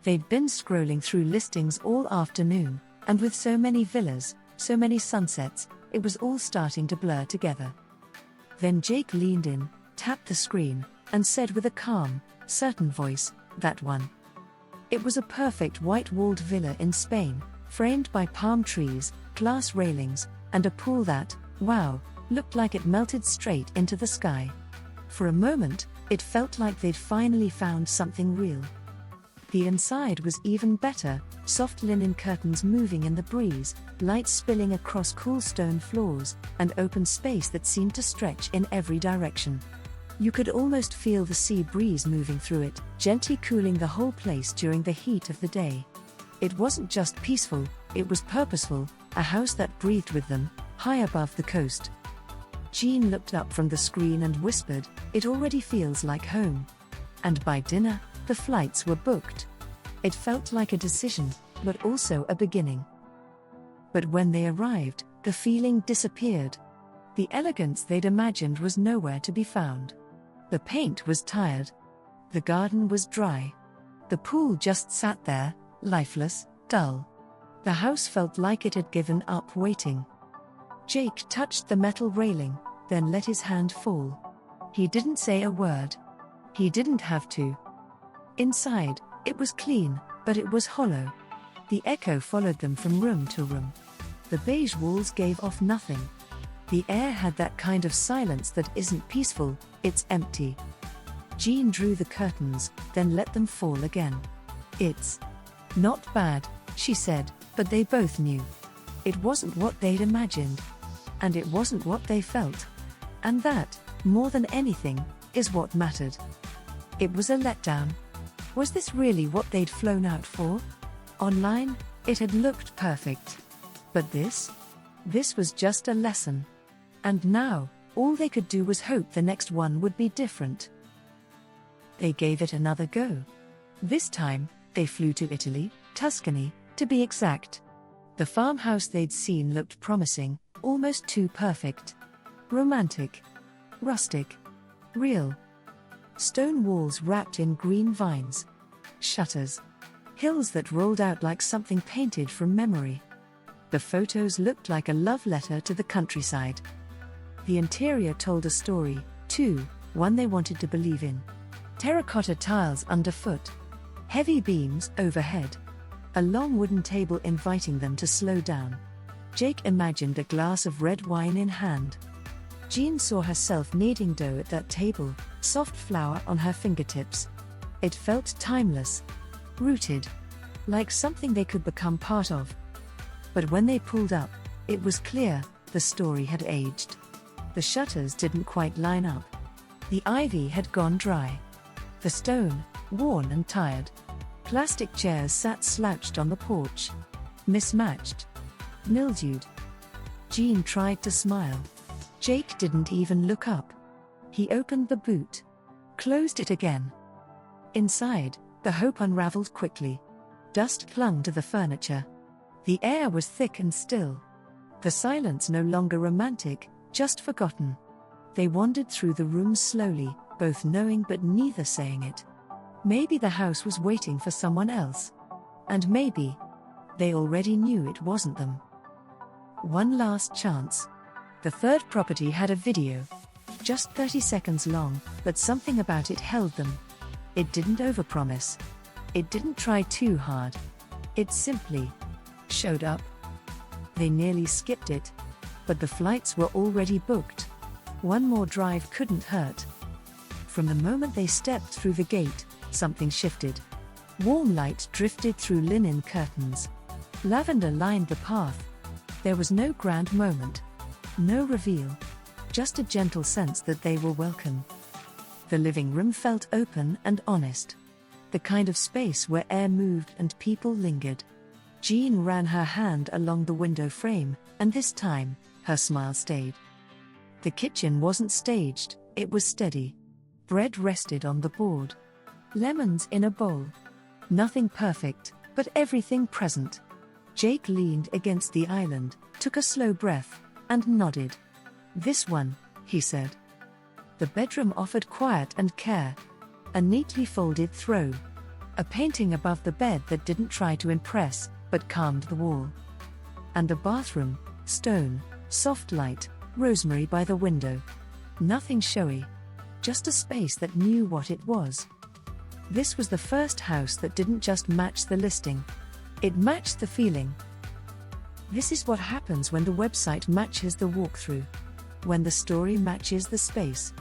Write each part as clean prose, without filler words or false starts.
They'd been scrolling through listings all afternoon, and with so many villas, so many sunsets, it was all starting to blur together. Then Jake leaned in, tapped the screen, and said with a calm, certain voice, "That one." It was a perfect white-walled villa in Spain, framed by palm trees, glass railings, and a pool that, wow, looked like it melted straight into the sky. For a moment, it felt like they'd finally found something real. The inside was even better, soft linen curtains moving in the breeze, light spilling across cool stone floors, and open space that seemed to stretch in every direction. You could almost feel the sea breeze moving through it, gently cooling the whole place during the heat of the day. It wasn't just peaceful, it was purposeful, a house that breathed with them, high above the coast. Jean looked up from the screen and whispered, "It already feels like home." And by dinner, the flights were booked. It felt like a decision, but also a beginning. But when they arrived, the feeling disappeared. The elegance they'd imagined was nowhere to be found. The paint was tired. The garden was dry. The pool just sat there, lifeless, dull. The house felt like it had given up waiting. Jake touched the metal railing, then let his hand fall. He didn't say a word. He didn't have to. Inside, it was clean, but it was hollow. The echo followed them from room to room. The beige walls gave off nothing. The air had that kind of silence that isn't peaceful, it's empty. Jean drew the curtains, then let them fall again. "It's not bad," she said, but they both knew. It wasn't what they'd imagined. And it wasn't what they felt. And that, more than anything, is what mattered. It was a letdown. Was this really what they'd flown out for? Online, it had looked perfect. But this was just a lesson. And now, all they could do was hope the next one would be different. They gave it another go. This time, they flew to Italy, Tuscany, to be exact. The farmhouse they'd seen looked promising, almost too perfect. Romantic. Rustic. Real. Stone walls wrapped in green vines. Shutters. Hills that rolled out like something painted from memory. The photos looked like a love letter to the countryside. The interior told a story, too, one they wanted to believe in. Terracotta tiles underfoot. Heavy beams overhead. A long wooden table inviting them to slow down. Jake imagined a glass of red wine in hand. Jean saw herself kneading dough at that table, soft flour on her fingertips. It felt timeless. Rooted. Like something they could become part of. But when they pulled up, it was clear, the story had aged. The shutters didn't quite line up. The ivy had gone dry. The stone, worn and tired. Plastic chairs sat slouched on the porch. Mismatched. Mildewed. Jean tried to smile. Jake didn't even look up. He opened the boot. Closed it again. Inside, the hope unraveled quickly. Dust clung to the furniture. The air was thick and still. The silence no longer romantic, just forgotten. They wandered through the rooms slowly, both knowing but neither saying it. Maybe the house was waiting for someone else. And maybe they already knew it wasn't them. One last chance. The third property had a video. Just 30 seconds long, but something about it held them. It didn't overpromise. It didn't try too hard. It simply showed up. They nearly skipped it. But the flights were already booked. One more drive couldn't hurt. From the moment they stepped through the gate, something shifted. Warm light drifted through linen curtains. Lavender lined the path. There was no grand moment. No reveal. Just a gentle sense that they were welcome. The living room felt open and honest. The kind of space where air moved and people lingered. Jean ran her hand along the window frame, and this time, her smile stayed. The kitchen wasn't staged, it was steady. Bread rested on the board. Lemons in a bowl. Nothing perfect, but everything present. Jake leaned against the island, took a slow breath, and nodded. "This one," he said. The bedroom offered quiet and care. A neatly folded throw. A painting above the bed that didn't try to impress, but calmed the wall. And the bathroom, stone, soft light, rosemary by the window. Nothing showy. Just a space that knew what it was. This was the first house that didn't just match the listing. It matched the feeling. This is what happens when the website matches the walkthrough. When the story matches the space.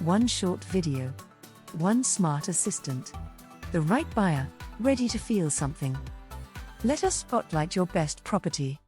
One short video. One smart assistant. The right buyer, ready to feel something. Let us spotlight your best property.